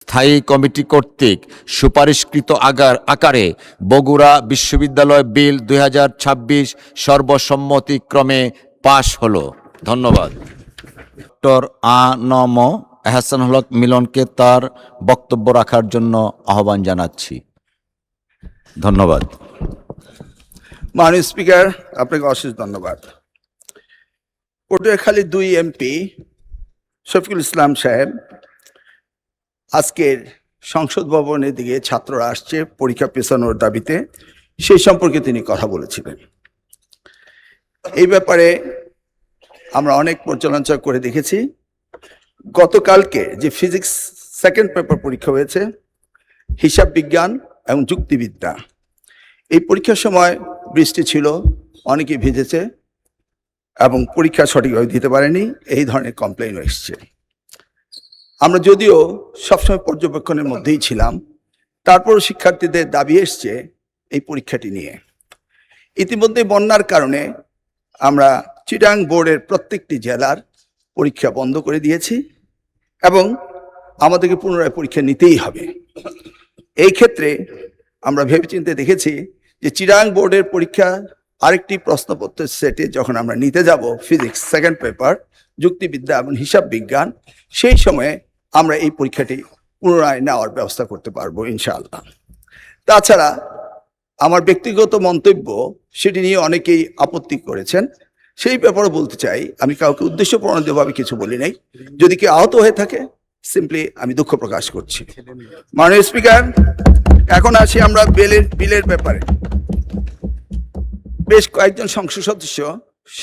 স্থায়ী কমিটি কর্তৃক সুপারিশকৃত আকারে বগুড়া বিশ্ববিদ্যালয় বিল 2026 সর্বসম্মতিক্রমে পাশ হলো। ধন্যবাদ। ডক্টর আ.ন.ম এহসানুল হক মিলনকে তার বক্তব্য রাখার জন্য আহ্বান জানাচ্ছি। ধন্যবাদ। মাননীয় স্পিকার, আপনাকে অশেষ ধন্যবাদ। পটুয়াখালী 2 এমপি শফিকুল ইসলাম সাহেব আজকের সংসদ ভবনের দিকে ছাত্ররা আসছে পরীক্ষা পেছানোর দাবিতে, সেই সম্পর্কে তিনি কথা বলেছিলেন। এই ব্যাপারে আমরা অনেক পর্যালোচনা করে দেখেছি। গতকালকে যে ফিজিক্স সেকেন্ড পেপার পরীক্ষা হয়েছে, হিসাব বিজ্ঞান এবং যুক্তিবিদ্যা, এই পরীক্ষার সময় বৃষ্টি ছিল, অনেকে ভিজেছে এবং পরীক্ষা সঠিকভাবে দিতে পারেনি, এই ধরনের কমপ্লেইন এসছে। আমরা যদিও সবসময় পর্যবেক্ষণের মধ্যেই ছিলাম, তারপরও শিক্ষার্থীদের দাবি এসছে এই পরীক্ষাটি নিয়ে। ইতিমধ্যে বন্যার কারণে আমরা চিটাং বোর্ডের প্রত্যেকটি জেলার পরীক্ষা বন্ধ করে দিয়েছি এবং আমাদেরকে পুনরায় পরীক্ষা নিতেই হবে। এই ক্ষেত্রে আমরা ভেবেচিন্তে দেখেছি যে চিটাং বোর্ডের পরীক্ষা আরেকটি প্রশ্নপত্রের সেটে যখন আমরা নিতে যাব ফিজিক্স সেকেন্ড পেপার, যুক্তিবিদ্যা এবং হিসাব বিজ্ঞান, সেই সময়ে আমরা এই পরীক্ষাটি পুনরায় নেওয়ার ব্যবস্থা করতে পারবো ইনশাআল্লাহ। তাছাড়া আমার ব্যক্তিগত মন্তব্য, সেটি নিয়ে অনেকেই আপত্তি করেছেন, সেই ব্যাপারে বলতে চাই, আমি কাউকে উদ্দেশ্য প্রণোদিতভাবে কিছু বলি নাই। যদি কেউ আহত হয়ে থাকে, সিম্পলি আমি দুঃখ প্রকাশ করছি। মাননীয় স্পিকার, এখন আসি আমরা বিলের ব্যাপারে। বেশ কয়েকজন সংসদ সদস্য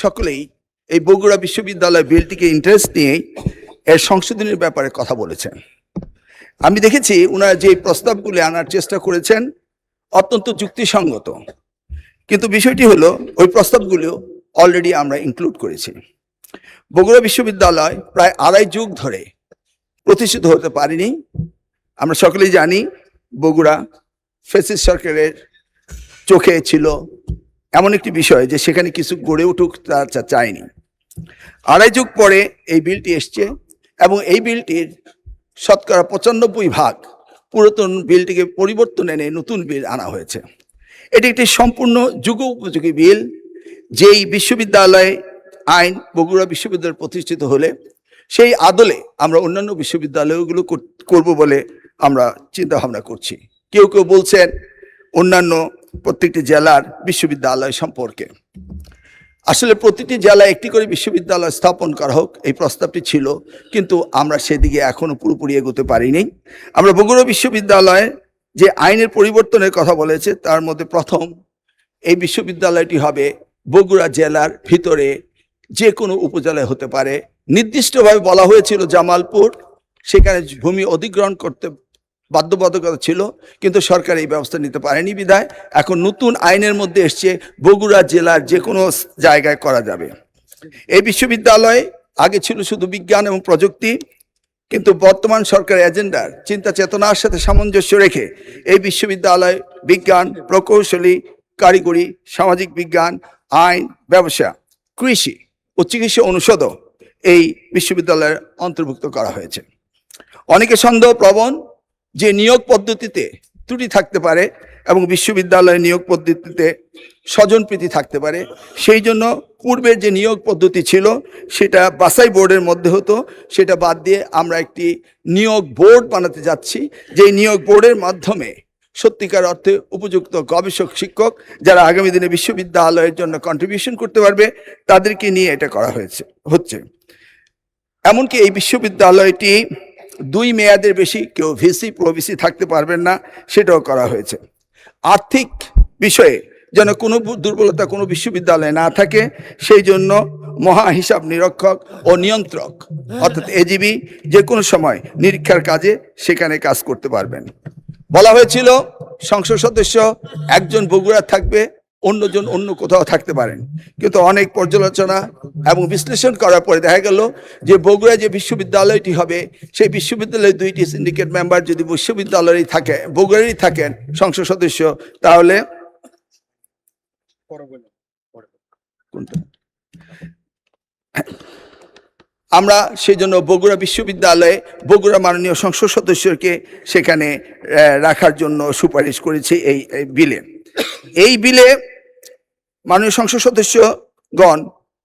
সকলেই এই বগুড়া বিশ্ববিদ্যালয় বিলটিকে ইন্টারেস্ট নিয়ে এর সংশোধনের ব্যাপারে কথা বলেছেন। আমি দেখেছি ওনারা যে প্রস্তাবগুলি আনার চেষ্টা করেছেন অত্যন্ত যুক্তিসঙ্গত, কিন্তু বিষয়টি হলো ওই প্রস্তাবগুলো অলরেডি আমরা ইনক্লুড করেছি। বগুড়া বিশ্ববিদ্যালয় প্রায় 2.5 যুগ ধরে প্রতিষ্ঠিত হতে পারেনি। আমরা সকলেই জানি বগুড়া ফ্যাসিস্ট সরকারের চোখে ছিল এমন একটি বিষয় যে সেখানে কিছু গড়ে উঠুক তা চায়নি। 2.5 যুগ পরে এই বিলটি এসছে এবং এই বিলটির শতকরা 95% পুরাতন বিলটিকে পরিবর্তন এনে নতুন বিল আনা হয়েছে। এটি একটি সম্পূর্ণ যুগ উপযোগী বিল, যেই বিশ্ববিদ্যালয় আইন বগুড়া বিশ্ববিদ্যালয় প্রতিষ্ঠিত হলে সেই আদলে আমরা অন্যান্য বিশ্ববিদ্যালয়গুলো করব বলে আমরা চিন্তা ভাবনা করছি। কেউ কেউ বলছেন অন্যান্য প্রত্যেকটি জেলার বিশ্ববিদ্যালয় সম্পর্কে। আসলে প্রতিটি জেলায় একটি করে বিশ্ববিদ্যালয় স্থাপন করা হোক, এই প্রস্তাবটি ছিল, কিন্তু আমরা সেদিকে এখনো পুরোপুরি এগোতে পারিনি। আমরা বগুড়া বিশ্ববিদ্যালয়ে যে আইনের পরিবর্তনের কথা বলেছে, তার মধ্যে প্রথম এই বিশ্ববিদ্যালয়টি হবে বগুড়া জেলার ভিতরে যে কোনো উপজেলায় হতে পারে। নির্দিষ্টভাবে বলা হয়েছিল জামালপুর, সেখানে ভূমি অধিগ্রহণ করতে বাধ্যবাধকতা ছিল, কিন্তু সরকার এই ব্যবস্থা নিতে পারেনি বিধায় এখন নতুন আইনের মধ্যে এসছে বগুড়া জেলার যে কোনো জায়গায় করা যাবে। এই বিশ্ববিদ্যালয় আগে ছিল শুধু বিজ্ঞান এবং প্রযুক্তি, কিন্তু বর্তমান সরকার এজেন্ডার চিন্তা চেতনার সাথে সামঞ্জস্য রেখে এই বিশ্ববিদ্যালয় বিজ্ঞান, প্রকৌশলী, কারিগরি, সামাজিক বিজ্ঞান, আইন, ব্যবসা, কৃষি ও চিকিৎসা অনুষদও এই বিশ্ববিদ্যালয়ের অন্তর্ভুক্ত করা হয়েছে। অনেকে সন্দেহপ্রবণ যে নিয়োগ পদ্ধতিতে ত্রুটি থাকতে পারে এবং বিশ্ববিদ্যালয়ের নিয়োগ পদ্ধতিতে স্বজনপ্রীতি থাকতে পারে, সেই জন্য পূর্বের যে নিয়োগ পদ্ধতি ছিল সেটা বাছাই বোর্ডের মধ্যে হতো, সেটা বাদ দিয়ে আমরা একটি নিয়োগ বোর্ড বানাতে যাচ্ছি, যেই নিয়োগ বোর্ডের মাধ্যমে সত্যিকার অর্থে উপযুক্ত গবেষক শিক্ষক যারা আগামী দিনে বিশ্ববিদ্যালয়ের জন্য কন্ট্রিবিউশন করতে পারবে, তাদেরকে নিয়ে এটা করা হচ্ছে। এমনকি এই বিশ্ববিদ্যালয়টি 2 মেয়াদের বেশি কেউ ভিসি প্রভিসি থাকতে পারবেন না, সেটাও করা হয়েছে। আর্থিক বিষয়ে যেন কোনো দুর্বলতা কোনো বিশ্ববিদ্যালয়ে না থাকে, সেই জন্য মহা হিসাব নিরীক্ষক ও নিয়ন্ত্রক অর্থাৎ এজিবি যে কোনো সময় নিরীক্ষার কাজে সেখানে কাজ করতে পারবেন। বলা হয়েছিল সংসদ সদস্য একজন বগুড়া থাকবে, অন্যজন অন্য কোথাও থাকতে পারেন, কিন্তু অনেক পর্যালোচনা এবং বিশ্লেষণ করার পরে দেখা গেল যে বগুড়া যে বিশ্ববিদ্যালয়টি হবে, সেই বিশ্ববিদ্যালয়ের 2টি সিন্ডিকেট মেম্বার যদি বিশ্ববিদ্যালয়েই থাকে, বগুড়ারই থাকেন সংসদ সদস্য, তাহলে আমরা সেই জন্য বগুড়া বিশ্ববিদ্যালয়ে বগুড়া মাননীয় সংসদ সদস্যকে সেখানে রাখার জন্য সুপারিশ করেছি এই বিলে। এই বিলে মাননীয় সংসদ সদস্যগণ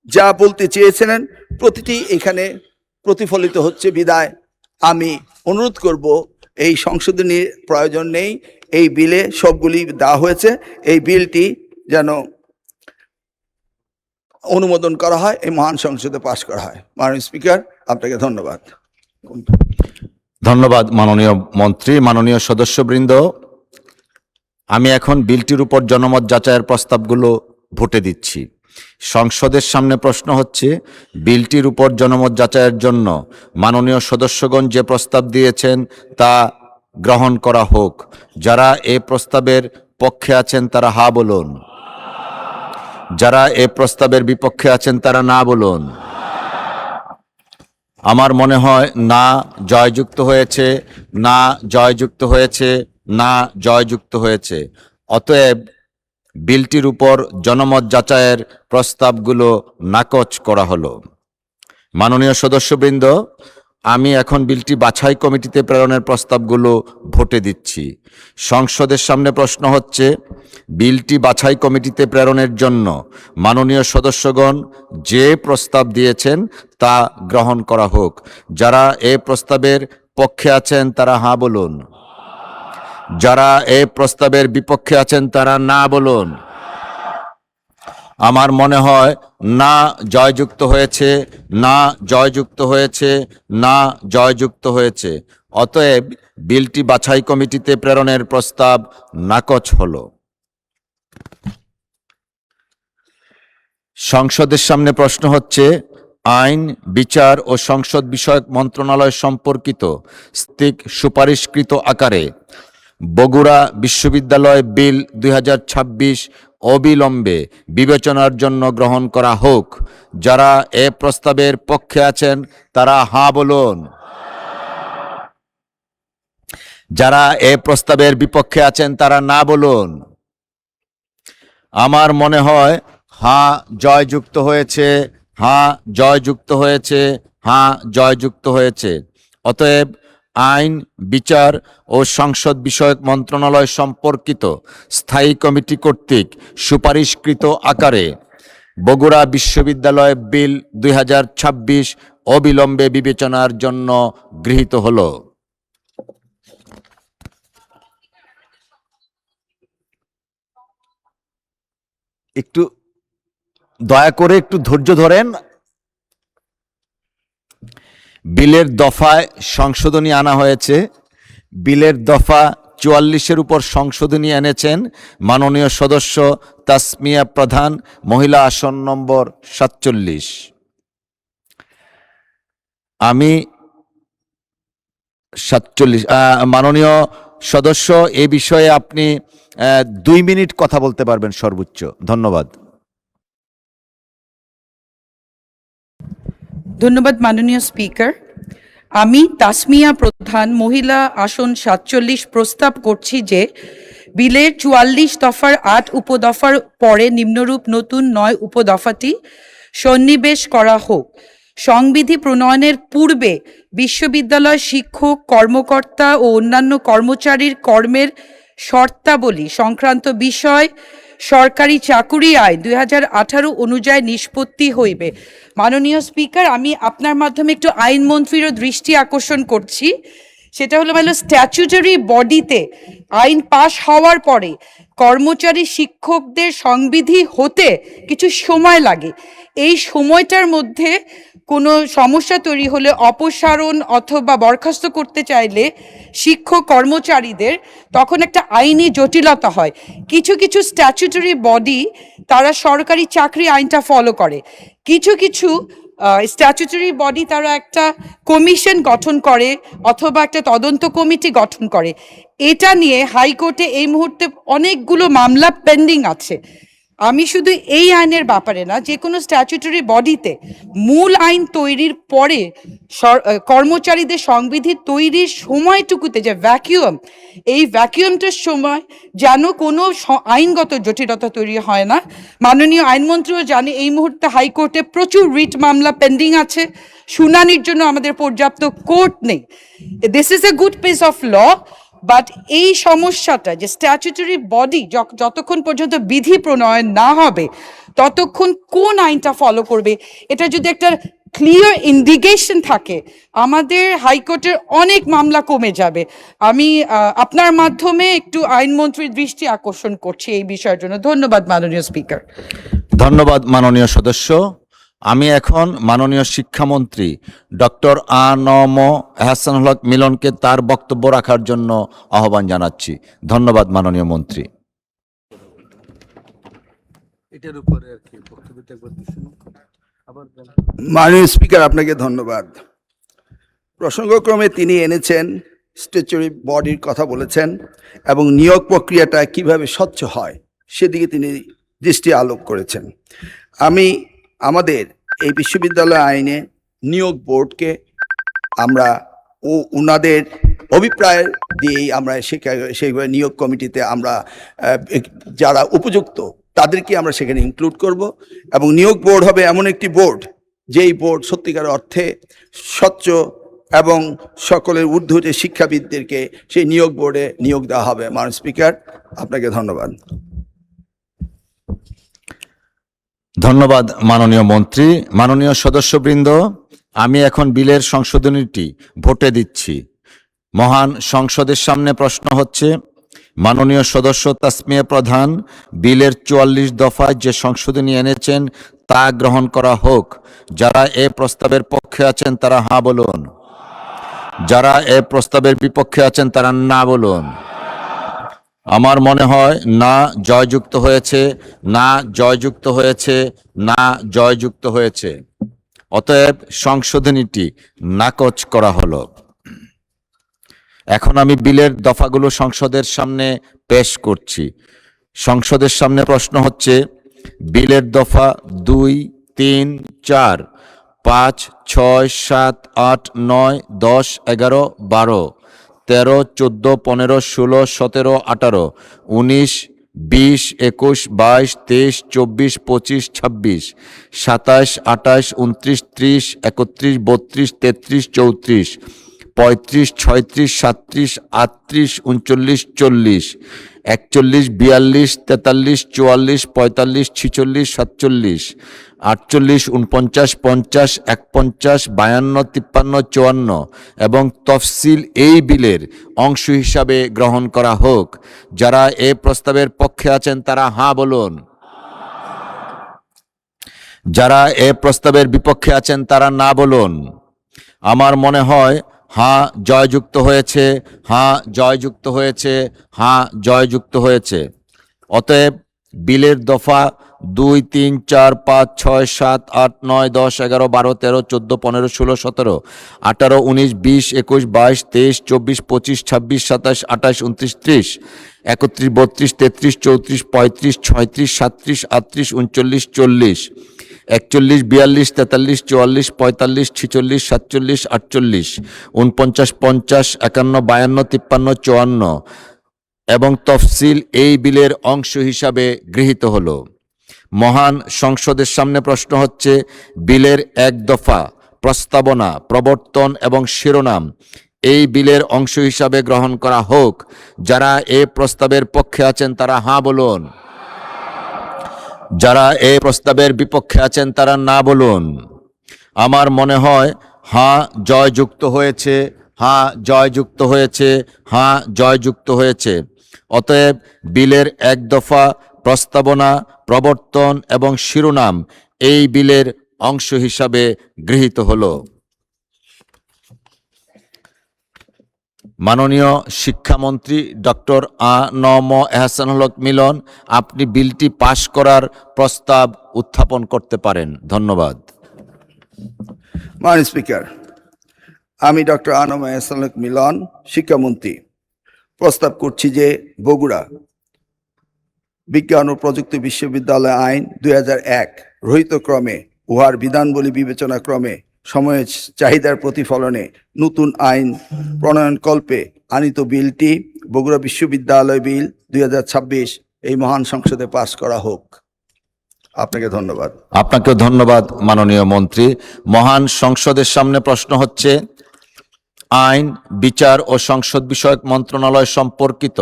যা বলতে চেয়েছিলেন প্রতিটি এখানে প্রতিফলিত হচ্ছে বিদায় আমি অনুরোধ করব এই সংশোধনীর প্রয়োজন নেই। এই বিলে সবগুলি দেওয়া হয়েছে, এই বিলটি যেন অনুমোদন করা হয়, এই মহান সংসদে পাশ করা হয়। মাননীয় স্পিকার, আপনাকে ধন্যবাদ। ধন্যবাদ মাননীয় মন্ত্রী, মাননীয় সদস্যবৃন্দ। আমি এখন বিলটির উপর জনমত যাচাইয়ের প্রস্তাবগুলো ভোটে দিচ্ছি। সংসদের সামনে প্রশ্ন হচ্ছে, বিলটির উপর জনমত যাচাইয়ের জন্য মাননীয় সদস্যগণ যে প্রস্তাব দিয়েছেন তা গ্রহণ করা হোক। যারা এই প্রস্তাবের পক্ষে আছেন তারা হা বলুন, যারা এই প্রস্তাবের বিপক্ষে আছেন তারা না বলুন। আমার মনে হয় না জয়যুক্ত হয়েছে, না জয়যুক্ত হয়েছে, না জয়যুক্ত হয়েছে। অতএব বিলটির উপর জনমত যাচাইয়ের প্রস্তাবগুলো নাকচ করা হলো। মাননীয় সদস্যবৃন্দ, আমি এখন বিলটি বাছাই কমিটিতে প্রেরণের প্রস্তাবগুলো ভোটে দিচ্ছি। সংসদের সামনে প্রশ্ন হচ্ছে, বিলটি বাছাই কমিটিতে প্রেরণের জন্য মাননীয় সদস্যগণ যে প্রস্তাব দিয়েছেন তা গ্রহণ করা হোক। যারা এ প্রস্তাবের পক্ষে আছেন তারা হ্যাঁ বলুন, যারা এ প্রস্তাবের বিপক্ষে আছেন তারা না বলুন। আমার মনে হয় না জয়যুক্ত হয়েছে, না জয়যুক্ত হয়েছে, না জয়যুক্ত হয়েছে। অতএব বিলটি বাছাই কমিটিতে প্রেরণের প্রস্তাব নাকচ হলো। সংসদের সামনে প্রশ্ন হচ্ছে, আইন, বিচার ও সংসদ বিষয়ক মন্ত্রণালয় সম্পর্কিত সুপারিশকৃত আকারে বগুড়া বিশ্ববিদ্যালয় বিল 2026 অবিলম্বে বিবেচনার জন্য গ্রহণ করা হোক। যারা এ প্রস্তাবের পক্ষে আছেন তারা হাঁ বলুন, যারা এ প্রস্তাবের বিপক্ষে আছেন তারা না বলুন। আমার মনে হয় হাঁ জয়যুক্ত হয়েছে, হাঁ জয়যুক্ত হয়েছে, হাঁ জয়যুক্ত হয়েছে। অতএব আইন, বিচার ও সংসদ বিষয়ক মন্ত্রণালয় সম্পর্কিত স্থায়ী কমিটি কর্তৃক সুপারিশকৃত আকারে বগুড়া বিশ্ববিদ্যালয় বিল 2026 অবিলম্বে বিবেচনার জন্য গৃহীত হলো। একটু দয়া করে একটু ধৈর্য ধরেন। বিলের দফায় সংশোধনী আনা হয়েছে। বিলের দফা 44-এর উপর সংশোধনী এনেছেন মাননীয় সদস্য তাসমিয়া প্রধান, মহিলা আসন নম্বর 47। আমি 47 মাননীয় সদস্য, এ বিষয়ে আপনি 2 মিনিট কথা বলতে পারবেন সর্বোচ্চ। ধন্যবাদ। ধন্যবাদ মাননীয় স্পিকার। আমি তাসমিয়া প্রধান, মহিলা আসন 47 প্রস্তাব করছি যে বিলের 44 দফার 8 উপদফার পরে নিম্নরূপ নতুন 9 উপদফাটি সন্নিবেশ করা হোক। সংবিধি প্রণয়নের পূর্বে বিশ্ববিদ্যালয় শিক্ষক, কর্মকর্তা ও অন্যান্য কর্মচারীর কর্মের শর্তাবলী সংক্রান্ত বিষয় সরকারি চাকুরি আইন 2018 অনুযায়ী নিষ্পত্তি হইবে। মাননীয় স্পিকার, আমি আপনার মাধ্যমে একটু আইনমন্ত্রীরও দৃষ্টি আকর্ষণ করছি। সেটা হলো স্ট্যাচুটরি বডিতে আইন পাশ হওয়ার পরে কর্মচারী শিক্ষকদের সংবিধি হতে কিছু সময় লাগে। এই সময়টার মধ্যে কোনো সমস্যা তৈরি হলে, অপসারণ অথবা বরখাস্ত করতে চাইলে শিক্ষক কর্মচারীদের তখন একটা আইনি জটিলতা হয়। কিছু কিছু স্ট্যাচুটরি বডি তারা সরকারি চাকরি আইনটা ফলো করে, কিছু কিছু স্ট্যাচুটরি বডি তারা একটা কমিশন গঠন করে অথবা একটা তদন্ত কমিটি গঠন করে। এটা নিয়ে হাইকোর্টে এই মুহূর্তে অনেকগুলো মামলা পেন্ডিং আছে। আমি শুধু এই আইনের ব্যাপারে না, যে কোনো স্ট্যাচুটরি বডিতে মূল আইন তৈরির পরে কর্মচারীদের সংবিধি তৈরির সময়টুকুতে যে ভ্যাকিউম, এই ভ্যাকিউমটার সময় যেন কোনো আইনগত জটিলতা তৈরি হয় না। মাননীয় আইনমন্ত্রীও জানে এই মুহূর্তে হাইকোর্টে প্রচুর রিট মামলা পেন্ডিং আছে, শুনানির জন্য আমাদের পর্যাপ্ত কোর্ট নেই। This is a good piece of law, but এই সমস্যাটা যে স্ট্যাচুটরি বডি যতক্ষণ পর্যন্ত বিধি প্রণয়ন না হবে ততক্ষণ কোন আইনটা ফলো করবে, এটা যদি একটা ক্লিয়ার ইন্ডিকেশন থাকে, আমাদের হাইকোর্টের অনেক মামলা কমে যাবে। আমি আপনার মাধ্যমে একটু আইনমন্ত্রীর দৃষ্টি আকর্ষণ করছি এই বিষয়ের জন্য। ধন্যবাদ মাননীয় স্পিকার। ধন্যবাদ মাননীয় সদস্য। আমি এখন মাননীয় শিক্ষামন্ত্রী ডক্টর আ.ন.ম এহসানুল হক মিলনকে তার বক্তব্য রাখার জন্য আহ্বান জানাচ্ছি। ধন্যবাদ মাননীয় মন্ত্রী। এটার উপরে আর কি বক্তব্যটা একবার শুনুন আবার। মাননীয় স্পিকার, আপনাকে ধন্যবাদ। প্রসঙ্গক্রমে তিনি এনেছেন স্ট্যাচুটরি বডির কথা বলেছেন এবং নিয়োগ প্রক্রিয়াটা কিভাবে স্বচ্ছ হয় সেদিকে তিনি দৃষ্টি আলোক করেছেন। আমি আমাদের এই বিশ্ববিদ্যালয় আইনে নিয়োগ বোর্ডকে আমরা ওনাদের অভিপ্রায় দিয়েই আমরা সেইভাবে নিয়োগ কমিটিতে আমরা যারা উপযুক্ত তাদেরকে আমরা সেখানে ইনক্লুড করব এবং নিয়োগ বোর্ড হবে এমন একটি বোর্ড যেই বোর্ড সত্যিকার অর্থে স্বচ্ছ এবং সকলের ঊর্ধ্বে যে শিক্ষাবিদদেরকে সেই নিয়োগ বোর্ডে নিয়োগ দেওয়া হবে। মাননীয় স্পিকার, আপনাকে ধন্যবাদ। ধন্যবাদ মাননীয় মন্ত্রী। মাননীয় সদস্যবৃন্দ, আমি এখন বিলের সংশোধনীটি ভোটে দিচ্ছি। মহান সংসদের সামনে প্রশ্ন হচ্ছে, মাননীয় সদস্য তাসমিয়া প্রধান বিলের 44 দফায় যে সংশোধনী এনেছেন তা গ্রহণ করা হোক। যারা এ প্রস্তাবের পক্ষে আছেন তারা হ্যাঁ বলুন, যারা এ প্রস্তাবের বিপক্ষে আছেন তারা না বলুন। আমার মনে হয় না জয়যুক্ত হয়েছে, না জয়যুক্ত হয়েছে, না জয়যুক্ত হয়েছে। অতএব সংশোধনীটি নাকচ করা হলো। এখন আমি বিলের দফাগুলো সংসদের সামনে পেশ করছি। সংসদের সামনে প্রশ্ন হচ্ছে, বিলের দফা 2, 3, 4, 5, 6, 7, 8, 9, 10, 11, 12, 13, 14, 15, 16, 17, 18, 19, 20, 21, 22, 23, 24, 25, 26, 27, 28, 29, 30, 31, 32, 33, 34, 35, 36, 37, 38, 39, 40, 41, 42, 43, 44, 45, 46, 47, 48, 49, 50, 51, 52, 53, 54 এবং তফসিল এই বিলের অংশ হিসাবে গ্রহণ করা হোক। যারা এ প্রস্তাবের পক্ষে আছেন তারা হ্যাঁ বলুন, যারা এ প্রস্তাবের বিপক্ষে আছেন তারা না বলুন। আমার মনে হয় হ্যাঁ জয়যুক্ত হয়েছে, হ্যাঁ জয়যুক্ত হয়েছে, হ্যাঁ জয়যুক্ত হয়েছে। অতএব বিলের দফা 2, 3, 4, 5, 6, 7, 8, 9, 10, 11, 12, 13, 14, 15, 16, 17, 18, 19, 20, 21, 22, 23, 24, 25, 26, 27, 28, 29, 30, 31, 32, 33, 34, 35, 36, 37, 38, 39, 40, 41, 42, 43, 44, 45, 46, 47, 48, 49, 50, 51, 52, 53, 54 এবং তফসিল এই বিলের অংশ হিসাবে গৃহীত হলো। মহান সংসদের সামনে প্রশ্ন হচ্ছে, বিলের 1 দফা প্রস্তাবনা, প্রবর্তন এবং শিরোনাম এই বিলের অংশ হিসাবে গ্রহণ করা হোক। যারা এ প্রস্তাবের পক্ষে আছেন তারা হ্যাঁ বলুন, যারা এই প্রস্তাবের বিপক্ষে আছেন তারা না বলুন। আমার মনে হয় হ্যাঁ জয়যুক্ত হয়েছে, হ্যাঁ জয়যুক্ত হয়েছে, হ্যাঁ জয়যুক্ত হয়েছে। অতএব বিলের 1 দফা প্রস্তাবনা, প্রবর্তন এবং শিরোনাম এই বিলের অংশ হিসাবে গৃহীত হলো। মাননীয় শিক্ষামন্ত্রী ডক্টর আ.ন.ম এহসানুল হক মিলন, আপনি বিলটি পাশ করার প্রস্তাব উত্থাপন করতে পারেন। ধন্যবাদ। মাননীয় স্পিকার, আমি ডক্টর আ.ন.ম এহসানুল হক মিলন, শিক্ষামন্ত্রী, প্রস্তাব করছি যে বগুড়া বিজ্ঞান ও প্রযুক্তি বিশ্ববিদ্যালয় আইন 2001 রহিত ক্রমে উহার বিধানবলী বিবেচনা ক্রমে সময়ের চাহিদার প্রতিফলনে নতুন আইন প্রণয়নকল্পে আনিত বিলটি বগুড়া বিশ্ববিদ্যালয় বিল 2026 এই মহান সংসদে পাস করা হোক। আপনাকে ধন্যবাদ। আপনাকেও ধন্যবাদ মাননীয় মন্ত্রী। মহান সংসদের সামনে প্রশ্ন হচ্ছে, আইন, বিচার ও সংসদ বিষয়ক মন্ত্রণালয় সম্পর্কিত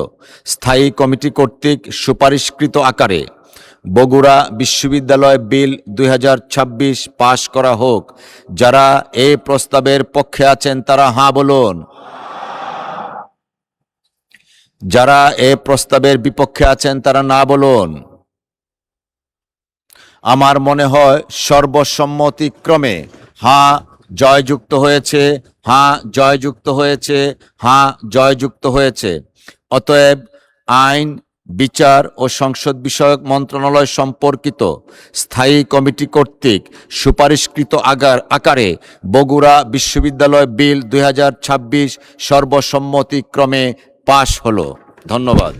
স্থায়ী কমিটি কর্তৃক সুপারিশকৃত আকারে বগুড়া বিশ্ববিদ্যালয় বিল 2026 পাশ করা হোক। যারা এই প্রস্তাবের পক্ষে আছেন তারা হাঁ বলুন। যারা এই প্রস্তাবের বিপক্ষে আছেন তারা না বলুন। আমার মনে হয় সর্বসম্মতিক্রমে হাঁ জয়যুক্ত হয়েছে, হাঁ জয়যুক্ত হয়েছে, হাঁ জয়যুক্ত হয়েছে। অতএব আইন, বিচার ও সংসদ বিষয়ক মন্ত্রণালয় সম্পর্কিত স্থায়ী কমিটি কর্তৃক সুপারিশকৃত আকারে বগুড়া বিশ্ববিদ্যালয় বিল 2026 সর্বসম্মতিক্রমে পাশ হলো। ধন্যবাদ।